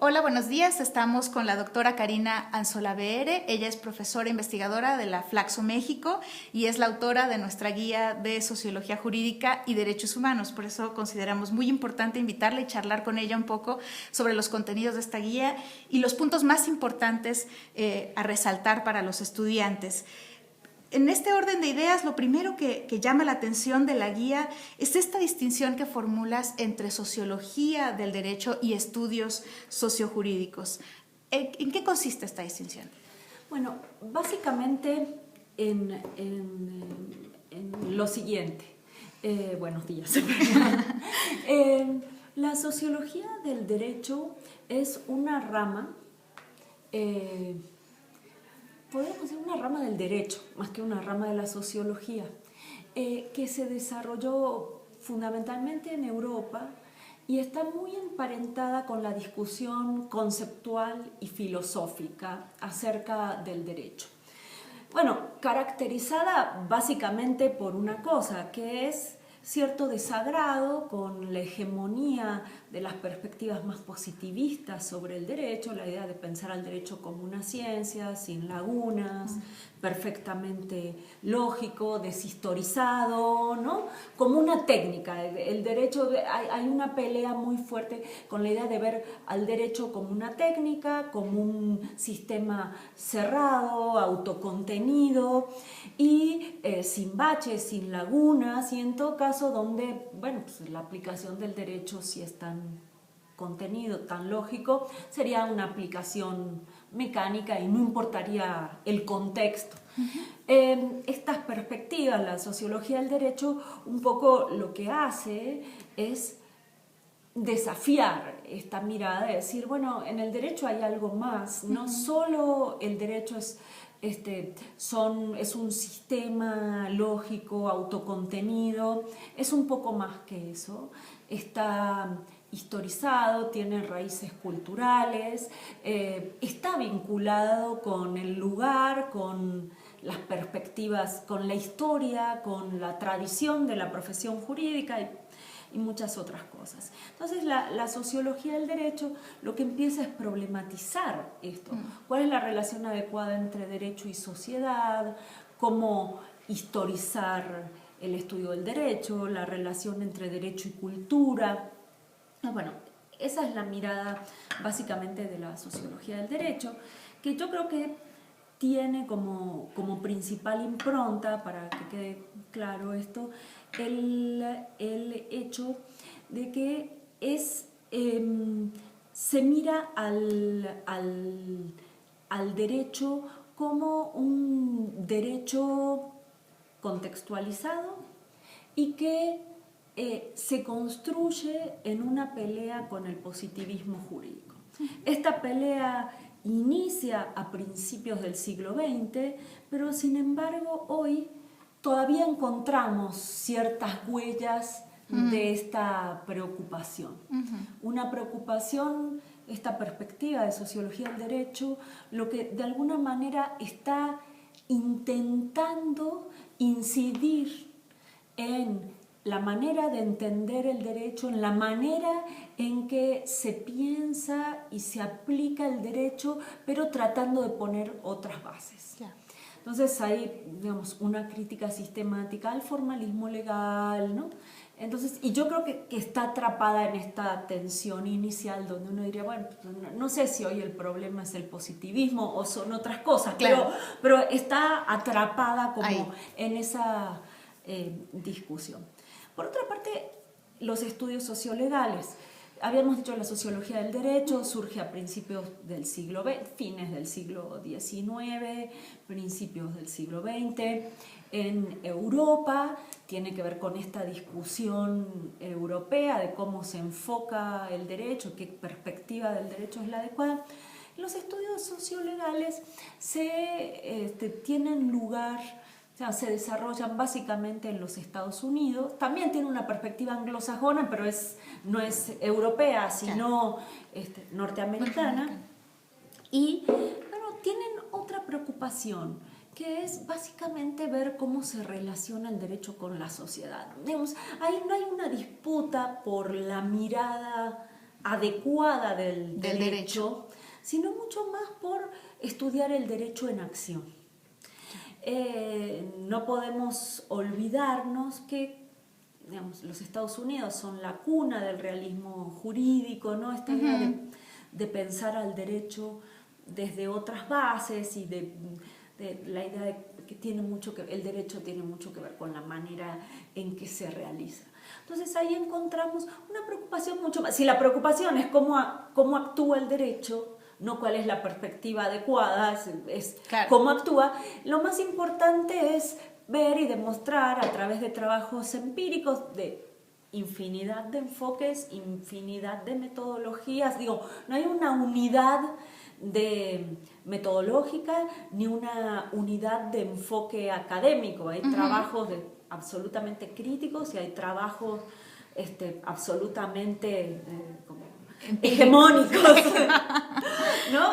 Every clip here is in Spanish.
Hola, buenos días. Estamos con la doctora Karina Anzola Beere. Ella es profesora investigadora de la Flaxo México y es la autora de nuestra guía de Sociología Jurídica y Derechos Humanos. Por eso consideramos muy importante invitarla y charlar con ella un poco sobre los contenidos de esta guía y los puntos más importantes a resaltar para los estudiantes. En este orden de ideas, lo primero que llama la atención de la guía es esta distinción que formulas entre sociología del derecho y estudios sociojurídicos. ¿En qué consiste esta distinción? Bueno, básicamente en lo siguiente. Buenos días. La sociología del derecho es una rama, podemos decir una rama del derecho, más que una rama de la sociología, que se desarrolló fundamentalmente en Europa y está muy emparentada con la discusión conceptual y filosófica acerca del derecho. Bueno, caracterizada básicamente por una cosa, que es cierto desagrado con la hegemonía de las perspectivas más positivistas sobre el derecho, la idea de pensar al derecho como una ciencia, sin lagunas, perfectamente lógico, deshistorizado, ¿no? Como una técnica. El derecho, hay una pelea muy fuerte con la idea de ver al derecho como una técnica, como un sistema cerrado, autocontenido y sin baches, sin lagunas, y en todo caso donde, bueno, pues la aplicación del derecho, si es tan contenido, tan lógico, sería una aplicación mecánica y no importaría el contexto. Estas perspectivas, la sociología del derecho, un poco lo que hace es desafiar esta mirada de decir, bueno, en el derecho hay algo más, no solo el derecho es un sistema lógico, autocontenido, es un poco más que eso, está historizado, tiene raíces culturales, está vinculado con el lugar, con las perspectivas, con la historia, con la tradición de la profesión jurídica y muchas otras cosas. Entonces la sociología del derecho lo que empieza es problematizar esto. ¿Cuál es la relación adecuada entre derecho y sociedad? ¿Cómo historizar el estudio del derecho? La relación entre derecho y cultura. Bueno, esa es la mirada básicamente de la sociología del derecho, que yo creo que tiene como principal impronta, para que quede claro esto, el hecho de que se mira al derecho como un derecho contextualizado y que se construye en una pelea con el positivismo jurídico. Esta pelea inicia a principios del siglo XX, pero sin embargo hoy todavía encontramos ciertas huellas de esta preocupación. Una preocupación, esta perspectiva de sociología del derecho, lo que de alguna manera está intentando incidir en la manera de entender el derecho, en la manera en que se piensa y se aplica el derecho, pero tratando de poner otras bases. Yeah. Entonces hay, digamos, una crítica sistemática al formalismo legal, ¿no? Entonces, y yo creo que está atrapada en esta tensión inicial donde uno diría, bueno, no sé si hoy el problema es el positivismo o son otras cosas, claro, pero está atrapada como ahí, en esa discusión. Por otra parte, los estudios sociolegales. Habíamos dicho la sociología del derecho surge a principios del siglo XX, fines del siglo XIX, principios del siglo XX. En Europa tiene que ver con esta discusión europea de cómo se enfoca el derecho, qué perspectiva del derecho es la adecuada. Los estudios sociolegales tienen lugar, o sea, se desarrollan básicamente en los Estados Unidos. También tiene una perspectiva anglosajona, pero no es europea, sino norteamericana. Y bueno, tienen otra preocupación, que es básicamente ver cómo se relaciona el derecho con la sociedad. Digamos, ahí no hay una disputa por la mirada adecuada del derecho, sino mucho más por estudiar el derecho en acción. No podemos olvidarnos que, digamos, los Estados Unidos son la cuna del realismo jurídico, ¿no? Esta idea de pensar al derecho desde otras bases y de la idea de que el derecho tiene mucho que ver con la manera en que se realiza. Entonces ahí encontramos una preocupación mucho más. Si la preocupación es cómo actúa el derecho, no cuál es la perspectiva adecuada, es claro, cómo actúa, lo más importante es ver y demostrar a través de trabajos empíricos de infinidad de enfoques, infinidad de metodologías. Digo, no hay una unidad metodológica ni una unidad de enfoque académico. Hay trabajos absolutamente críticos y hay trabajos absolutamente hegemónicos, ¿no?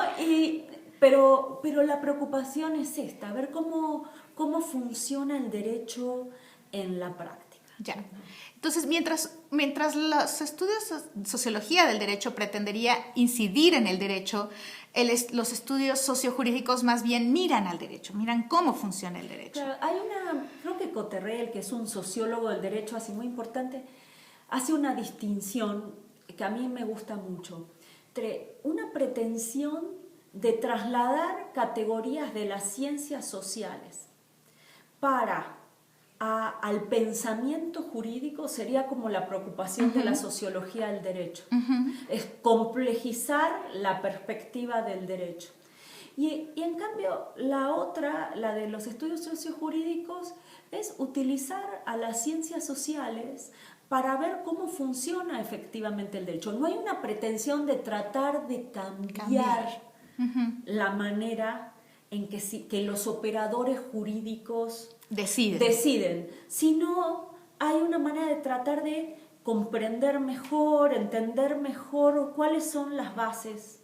Pero la preocupación es esta, ver cómo funciona el derecho en la práctica. Ya. Entonces, mientras los estudios de sociología del derecho pretendería incidir en el derecho, los estudios sociojurídicos más bien miran al derecho, miran cómo funciona el derecho. Claro, creo que Cotterrell, que es un sociólogo del derecho así muy importante, hace una distinción que a mí me gusta mucho entre una pretensión de trasladar categorías de las ciencias sociales al pensamiento jurídico. Sería como la preocupación de la sociología del derecho. Es complejizar la perspectiva del derecho. Y en cambio, la otra, la de los estudios sociojurídicos, es utilizar a las ciencias sociales para ver cómo funciona efectivamente el derecho. No hay una pretensión de tratar de cambiar la manera en que los operadores jurídicos deciden, sino hay una manera de tratar de comprender mejor, entender mejor cuáles son las bases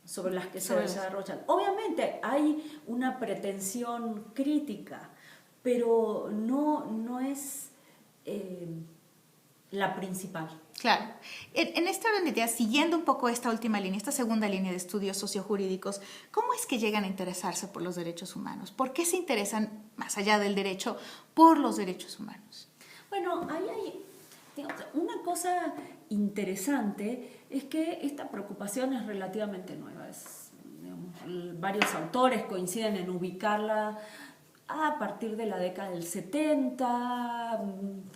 sobre las que se desarrollan. Obviamente hay una pretensión crítica, pero no es la principal. Claro. En esta orden de ideas, siguiendo un poco esta última línea, esta segunda línea de estudios sociojurídicos, ¿cómo es que llegan a interesarse por los derechos humanos? ¿Por qué se interesan, más allá del derecho, por los derechos humanos? Bueno, ahí hay una cosa interesante, es que esta preocupación es relativamente nueva. Varios autores coinciden en ubicarla a partir de la década del 70,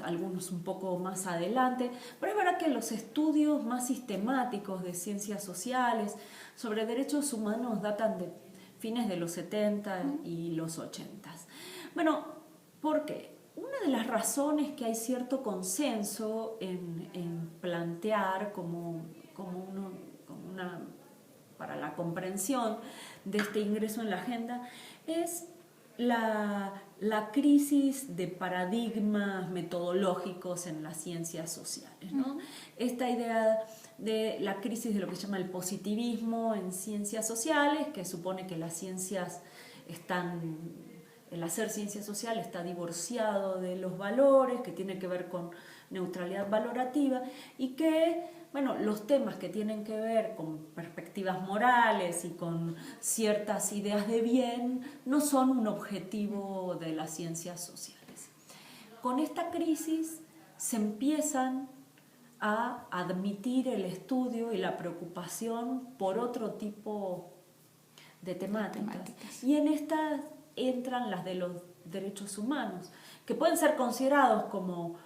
algunos un poco más adelante, pero es verdad que los estudios más sistemáticos de ciencias sociales sobre derechos humanos datan de fines de los 70 y los 80. Bueno, ¿por qué? Una de las razones que hay cierto consenso en plantear para la comprensión de este ingreso en la agenda es la crisis de paradigmas metodológicos en las ciencias sociales, ¿no? Esta idea de la crisis de lo que se llama el positivismo en ciencias sociales, que supone que las ciencias el hacer ciencia social está divorciado de los valores, que tiene que ver con neutralidad valorativa y que, bueno, los temas que tienen que ver con perspectivas morales y con ciertas ideas de bien no son un objetivo de las ciencias sociales. Con esta crisis se empiezan a admitir el estudio y la preocupación por otro tipo de temáticas. Y en estas entran las de los derechos humanos, que pueden ser considerados como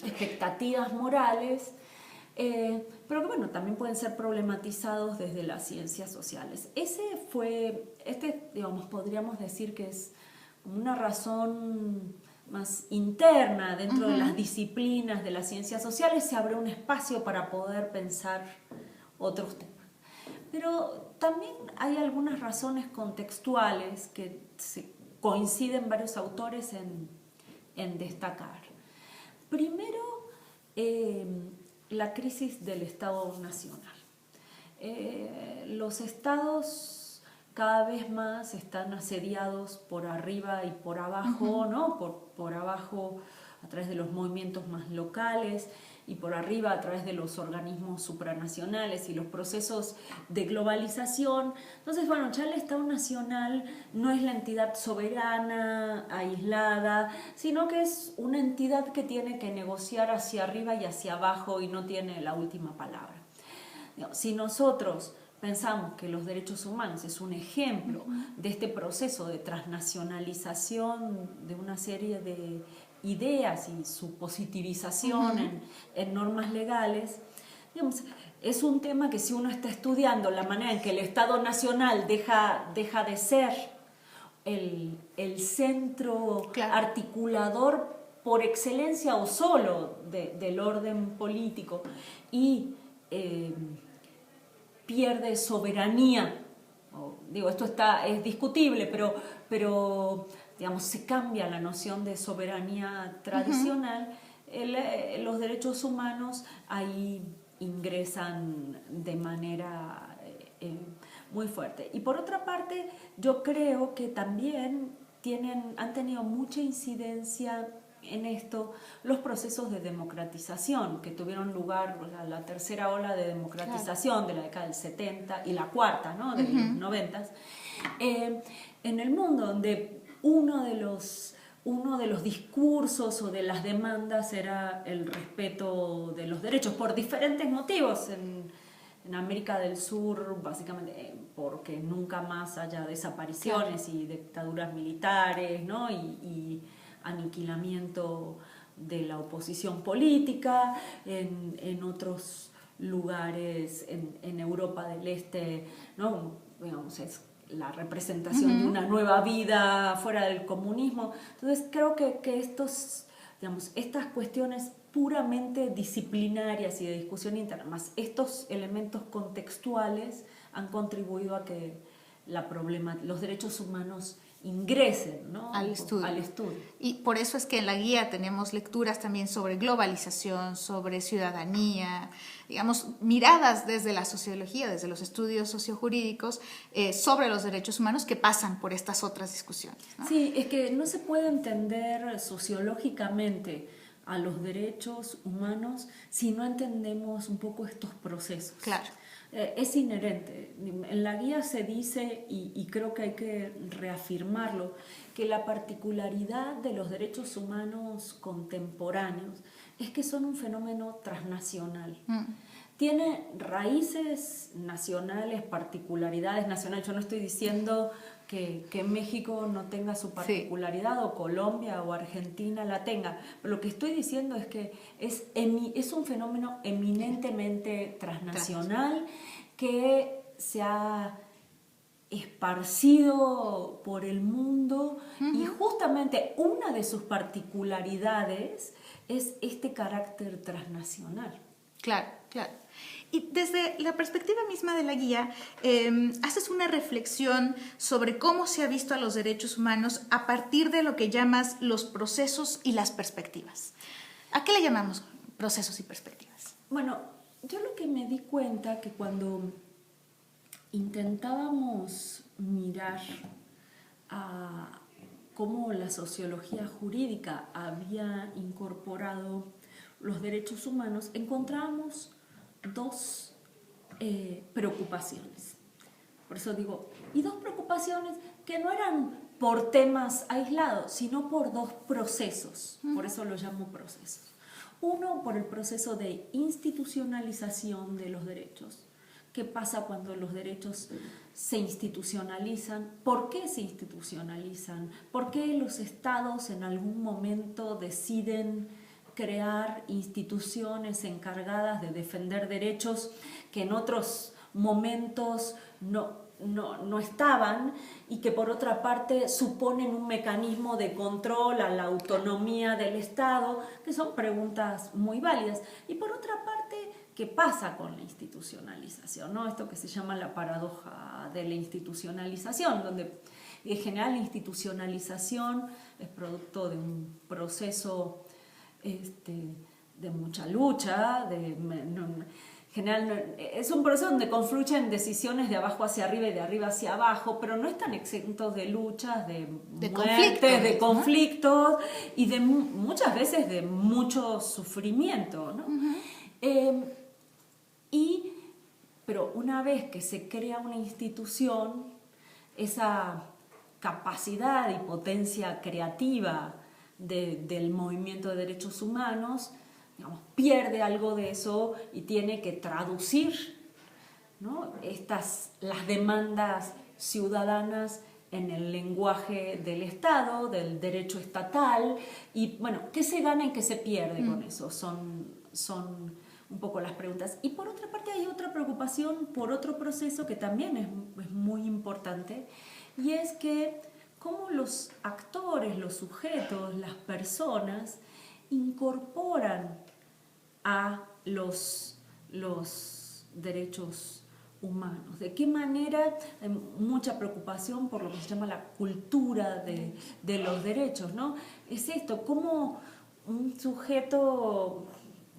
expectativas morales, pero que bueno, también pueden ser problematizados desde las ciencias sociales. Digamos, podríamos decir que es una razón más interna dentro de las disciplinas de las ciencias sociales. Se abre un espacio para poder pensar otros temas. Pero también hay algunas razones contextuales que coinciden varios autores en destacar. Primero, la crisis del Estado nacional. Los estados cada vez más están asediados por arriba y por abajo, ¿no? Por abajo a través de los movimientos más locales y por arriba a través de los organismos supranacionales y los procesos de globalización. Entonces, bueno, ya el Estado Nacional no es la entidad soberana, aislada, sino que es una entidad que tiene que negociar hacia arriba y hacia abajo y no tiene la última palabra. Si nosotros pensamos que los derechos humanos es un ejemplo de este proceso de transnacionalización de una serie de ideas y su positivización en normas legales, digamos, es un tema que si uno está estudiando la manera en que el Estado Nacional deja de ser el centro articulador por excelencia o solo del orden político y pierde soberanía. Digo, esto es discutible, pero digamos, se cambia la noción de soberanía tradicional. Los derechos humanos ahí ingresan de manera muy fuerte. Y por otra parte, yo creo que también han tenido mucha incidencia en esto los procesos de democratización que tuvieron lugar, la tercera ola de democratización de la década del 70 y la cuarta, ¿no?, de los 90, en el mundo, donde uno de los discursos o de las demandas era el respeto de los derechos por diferentes motivos. En América del Sur, básicamente porque nunca más haya desapariciones y dictaduras militares, ¿no?, y aniquilamiento de la oposición política. En otros lugares, en Europa del Este, ¿no?, digamos, es la representación de una nueva vida fuera del comunismo. Entonces creo que estas cuestiones puramente disciplinarias y de discusión interna, más estos elementos contextuales, han contribuido a que los derechos humanos ingresen, ¿no?, al estudio. Y por eso es que en la guía tenemos lecturas también sobre globalización, sobre ciudadanía, digamos, miradas desde la sociología, desde los estudios sociojurídicos, sobre los derechos humanos que pasan por estas otras discusiones, ¿no? Sí, es que no se puede entender sociológicamente a los derechos humanos si no entendemos un poco estos procesos. Claro. Es inherente. En la guía se dice, y creo que hay que reafirmarlo, que la particularidad de los derechos humanos contemporáneos es que son un fenómeno transnacional. Tiene raíces nacionales, particularidades nacionales. Yo no estoy diciendo que México no tenga su particularidad, o Colombia o Argentina la tenga, pero lo que estoy diciendo es que es un fenómeno eminentemente transnacional que se ha esparcido por el mundo, y justamente una de sus particularidades es este carácter transnacional. Claro, claro. Y desde la perspectiva misma de la guía, haces una reflexión sobre cómo se ha visto a los derechos humanos a partir de lo que llamas los procesos y las perspectivas. ¿A qué le llamamos procesos y perspectivas? Bueno, yo lo que me di cuenta que cuando intentábamos mirar a cómo la sociología jurídica había incorporado los derechos humanos, encontrábamos dos preocupaciones. Por eso digo, y dos preocupaciones que no eran por temas aislados, sino por dos procesos. Por eso lo llamo procesos. Uno, por el proceso de institucionalización de los derechos. ¿Qué pasa cuando los derechos se institucionalizan? ¿Por qué se institucionalizan? ¿Por qué los estados en algún momento deciden crear instituciones encargadas de defender derechos que en otros momentos no estaban, y que por otra parte suponen un mecanismo de control a la autonomía del Estado? Que son preguntas muy válidas. Y por otra parte, ¿qué pasa con la institucionalización, ¿no? Esto que se llama la paradoja de la institucionalización, donde en general la institucionalización es producto de un proceso de mucha lucha, general, es un proceso donde confluyen decisiones de abajo hacia arriba y de arriba hacia abajo, pero no están exentos de luchas, de muertes, de conflictos, ¿no? Y de muchas veces de mucho sufrimiento, ¿no? Pero una vez que se crea una institución, esa capacidad y potencia creativa del movimiento de derechos humanos, digamos, pierde algo de eso y tiene que traducir, ¿no?, las demandas ciudadanas en el lenguaje del Estado, del derecho estatal, y bueno, ¿qué se gana y qué se pierde con eso? Son un poco las preguntas. Y por otra parte hay otra preocupación por otro proceso que también es muy importante, y es que cómo los actores, los sujetos, las personas incorporan a los derechos humanos. ¿De qué manera? Hay mucha preocupación por lo que se llama la cultura de los derechos, ¿no? Es esto, cómo un sujeto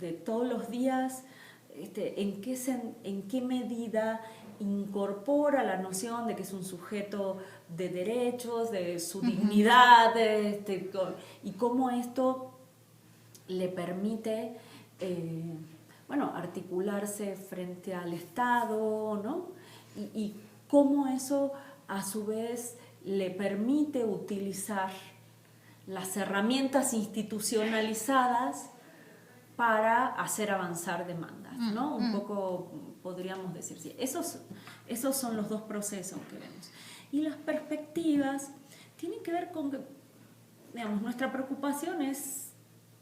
de todos los días, en qué medida incorpora la noción de que es un sujeto de derechos, de su dignidad, y cómo esto le permite articularse frente al Estado, ¿no? Y cómo eso a su vez le permite utilizar las herramientas institucionalizadas para hacer avanzar demandas, ¿no? Un poco podríamos decir, sí. Esos son los dos procesos que vemos. Y las perspectivas tienen que ver con que, digamos, nuestra preocupación es,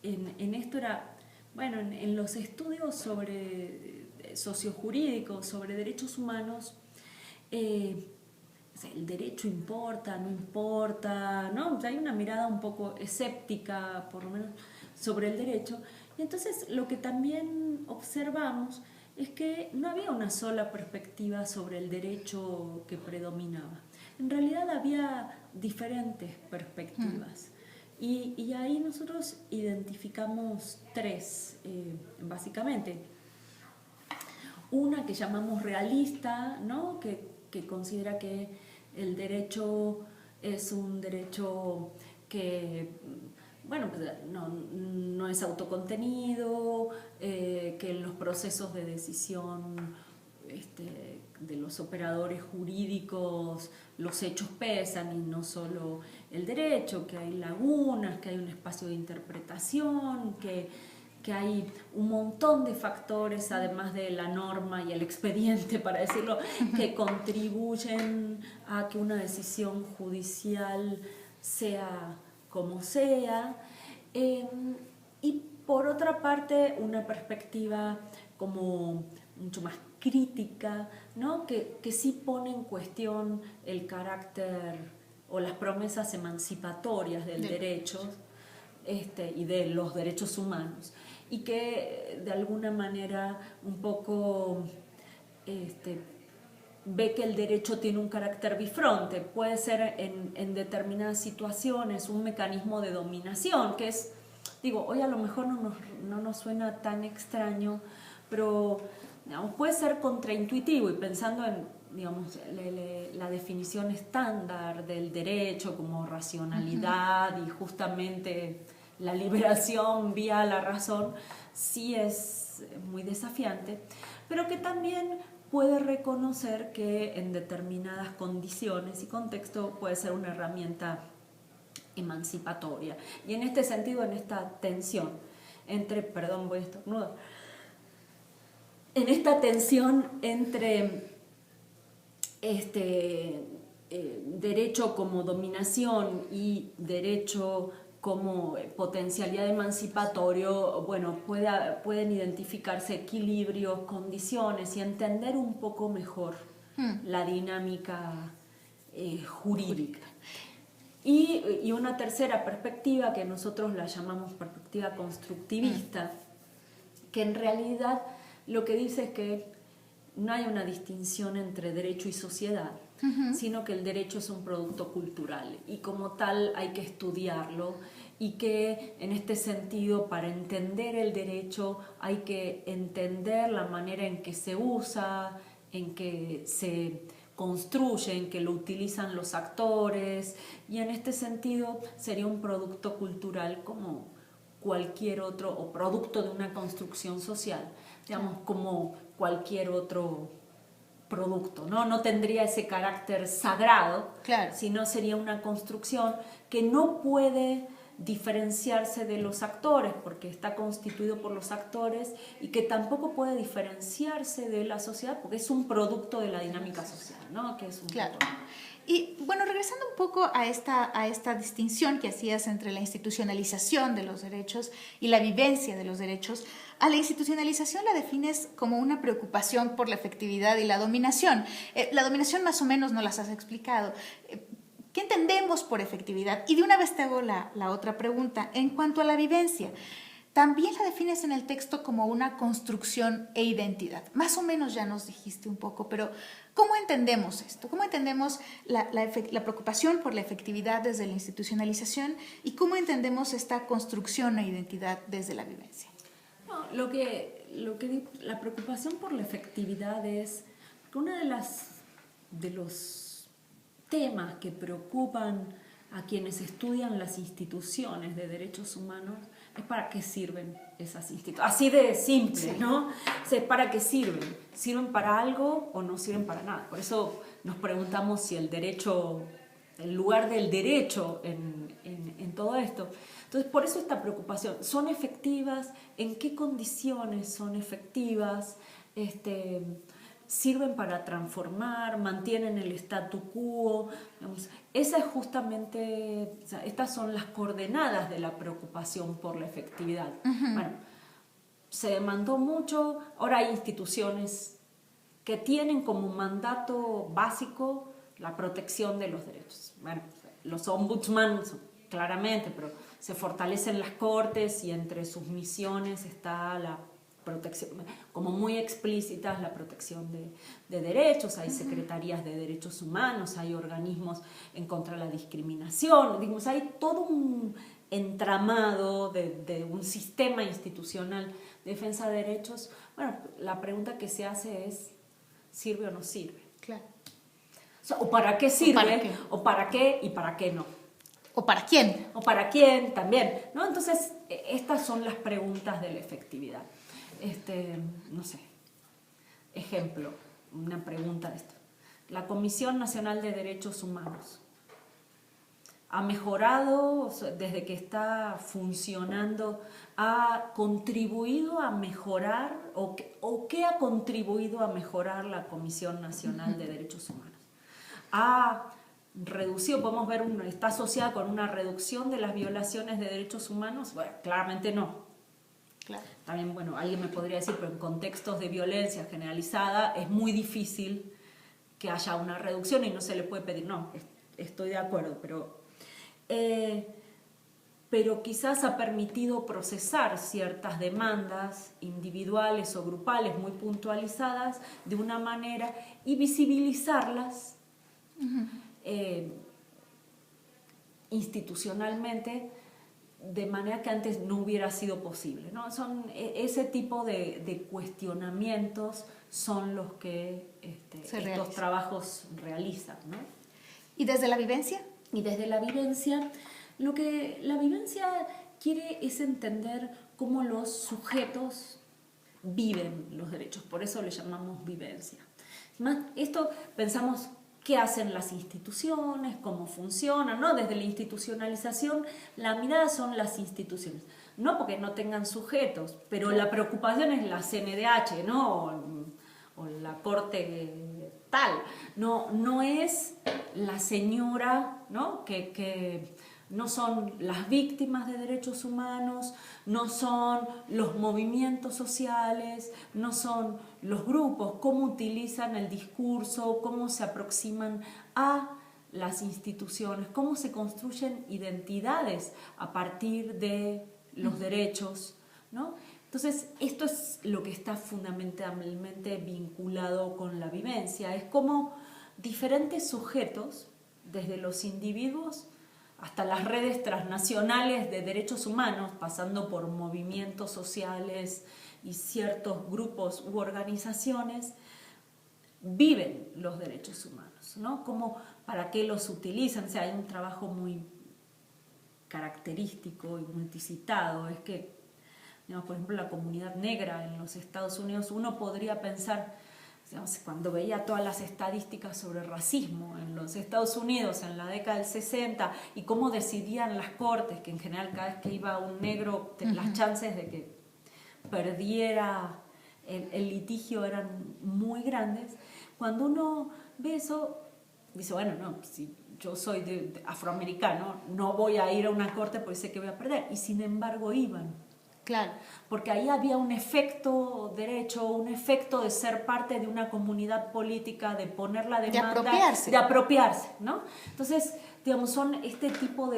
en esto era, bueno, en los estudios sobre sociojurídicos, sobre derechos humanos, el derecho importa, no importa, ¿no? Hay una mirada un poco escéptica, por lo menos, sobre el derecho. Y entonces lo que también observamos es que no había una sola perspectiva sobre el derecho que predominaba. En realidad había diferentes perspectivas. Y ahí nosotros identificamos tres, básicamente. Una que llamamos realista, ¿no?, que considera que el derecho es un derecho que, bueno, pues no es autocontenido, que los procesos de decisión de los operadores jurídicos, los hechos pesan y no solo el derecho, que hay lagunas, que hay un espacio de interpretación, que hay un montón de factores, además de la norma y el expediente, para decirlo, que contribuyen a que una decisión judicial sea como sea. Y por otra parte, una perspectiva como mucho más crítica, ¿no?, que sí pone en cuestión el carácter o las promesas emancipatorias del derecho y de los derechos humanos, y que de alguna manera un poco ve que el derecho tiene un carácter bifronte. Puede ser en determinadas situaciones un mecanismo de dominación, que es, digo, hoy a lo mejor no nos suena tan extraño, pero digamos, puede ser contraintuitivo, y pensando en, digamos, la definición estándar del derecho como racionalidad y justamente la liberación vía la razón, sí es muy desafiante, pero que también puede reconocer que en determinadas condiciones y contexto puede ser una herramienta emancipatoria. Y en este sentido, en esta tensión entre, perdón, voy a estornudar, en esta tensión entre derecho como dominación y derecho como potencialidad emancipatorio, bueno, pueden identificarse equilibrios, condiciones, y entender un poco mejor la dinámica jurídica. Y una tercera perspectiva, que nosotros la llamamos perspectiva constructivista, que en realidad lo que dice es que no hay una distinción entre derecho y sociedad, sino que el derecho es un producto cultural y como tal hay que estudiarlo y que en este sentido para entender el derecho hay que entender la manera en que se usa, en que se construye, en que lo utilizan los actores, y en este sentido sería un producto cultural como cualquier otro, o producto de una construcción social, digamos, como cualquier otro producto, ¿no? No tendría ese carácter sagrado, claro, sino sería una construcción que no puede diferenciarse de los actores, porque está constituido por los actores, y que tampoco puede diferenciarse de la sociedad, porque es un producto de la dinámica social, ¿no? Que es un claro. poco... Y bueno, regresando un poco a esta distinción que hacías entre la institucionalización de los derechos y la vivencia de los derechos, a la institucionalización la defines como una preocupación por la efectividad y la dominación. La dominación más o menos no las has explicado. ¿Qué entendemos por efectividad? Y de una vez te hago la otra pregunta. En cuanto a la vivencia, también la defines en el texto como una construcción e identidad. Más o menos ya nos dijiste un poco, pero ¿cómo entendemos esto? ¿Cómo entendemos la preocupación por la efectividad desde la institucionalización y cómo entendemos esta construcción e identidad desde la vivencia? No, la preocupación por la efectividad es que uno de los temas que preocupan a quienes estudian las instituciones de derechos humanos es para qué sirven esas instituciones. Así de simple, ¿no? O sea, ¿para qué sirven? ¿Sirven para algo o no sirven para nada? Por eso nos preguntamos si el lugar del derecho en todo esto. Entonces, por eso esta preocupación. ¿Son efectivas? ¿En qué condiciones son efectivas? ¿Sirven para transformar? ¿Mantienen el statu quo? Digamos, esa es justamente, o sea, estas son las coordenadas de la preocupación por la efectividad. Bueno, se demandó mucho, ahora hay instituciones que tienen como mandato básico la protección de los derechos. Bueno, los ombudsman claramente, pero se fortalecen las cortes y entre sus misiones está la protección, como muy explícitas, la protección de derechos, hay secretarías de derechos humanos, hay organismos en contra de la discriminación, digamos, hay todo un entramado de un sistema institucional de defensa de derechos. Bueno, la pregunta que se hace es, ¿sirve o no sirve? Claro. O sea, ¿o para qué sirve? ¿O para qué y para qué no? ¿O para quién? ¿O para quién también? ¿No? Entonces, estas son las preguntas de la efectividad. No sé, ejemplo, una pregunta de esto. La Comisión Nacional de Derechos Humanos ha mejorado, o sea, desde que está funcionando, ha contribuido a mejorar, o qué ha contribuido a mejorar la Comisión Nacional de Derechos Humanos. Ha reducido, podemos ver, está asociada con una reducción de las violaciones de derechos humanos. Bueno, claramente no. Claro. También, bueno, alguien me podría decir, pero en contextos de violencia generalizada es muy difícil que haya una reducción y no se le puede pedir. No, estoy de acuerdo, pero quizás ha permitido procesar ciertas demandas individuales o grupales muy puntualizadas de una manera y visibilizarlas institucionalmente, de manera que antes no hubiera sido posible, ¿no? Son ese tipo de cuestionamientos son los que estos trabajos realizan, ¿no? ¿Y desde la vivencia? Y desde la vivencia, lo que la vivencia quiere es entender cómo los sujetos viven los derechos, por eso le llamamos vivencia. Más, esto pensamos qué hacen las instituciones, cómo funcionan, ¿no? Desde la institucionalización, la mirada son las instituciones. No porque no tengan sujetos, pero la preocupación es la CNDH, ¿no? O la Corte tal. No es la señora, ¿no? Que no son las víctimas de derechos humanos, no son los movimientos sociales, no son los grupos, cómo utilizan el discurso, cómo se aproximan a las instituciones, cómo se construyen identidades a partir de los derechos, ¿no? Entonces, esto es lo que está fundamentalmente vinculado con la vivencia, es como diferentes sujetos, desde los individuos hasta las redes transnacionales de derechos humanos, pasando por movimientos sociales y ciertos grupos u organizaciones, viven los derechos humanos, ¿no? Como para qué los utilizan. O sea, hay un trabajo muy característico y multicitado, es que, digamos, por ejemplo, la comunidad negra en los Estados Unidos, uno podría pensar, digamos, cuando veía todas las estadísticas sobre racismo en los Estados Unidos en la década del 60 y cómo decidían las cortes, que en general cada vez que iba un negro, las chances de que perdiera el litigio eran muy grandes. Cuando uno ve eso, dice, bueno, no, si yo soy de afroamericano, no voy a ir a una corte porque sé que voy a perder. Y sin embargo iban. Claro. Porque ahí había un efecto derecho, un efecto de ser parte de una comunidad política, de poner la demanda, de apropiarse, ¿no? Entonces, digamos, son este tipo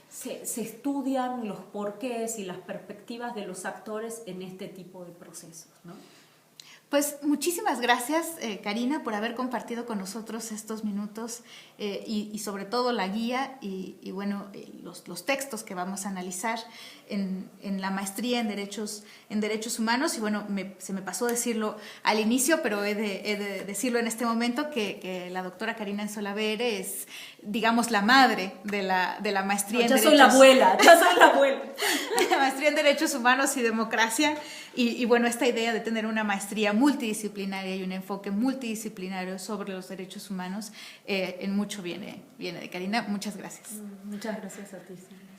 se estudian los porqués y las perspectivas de los actores en este tipo de procesos, ¿no? Pues muchísimas gracias, Karina, por haber compartido con nosotros estos minutos y sobre todo la guía y bueno, los textos que vamos a analizar en la maestría en Derechos Humanos. Y bueno, se me pasó decirlo al inicio, pero he de decirlo en este momento, que la doctora Karina Anzola Beere es, digamos, la madre de la maestría en Derechos... Yo soy la abuela. La maestría en Derechos Humanos y Democracia. Y bueno, esta idea de tener una maestría multidisciplinaria y un enfoque multidisciplinario sobre los derechos humanos en mucho viene de Karina. Muchas gracias. Muchas gracias a ti, Silvia.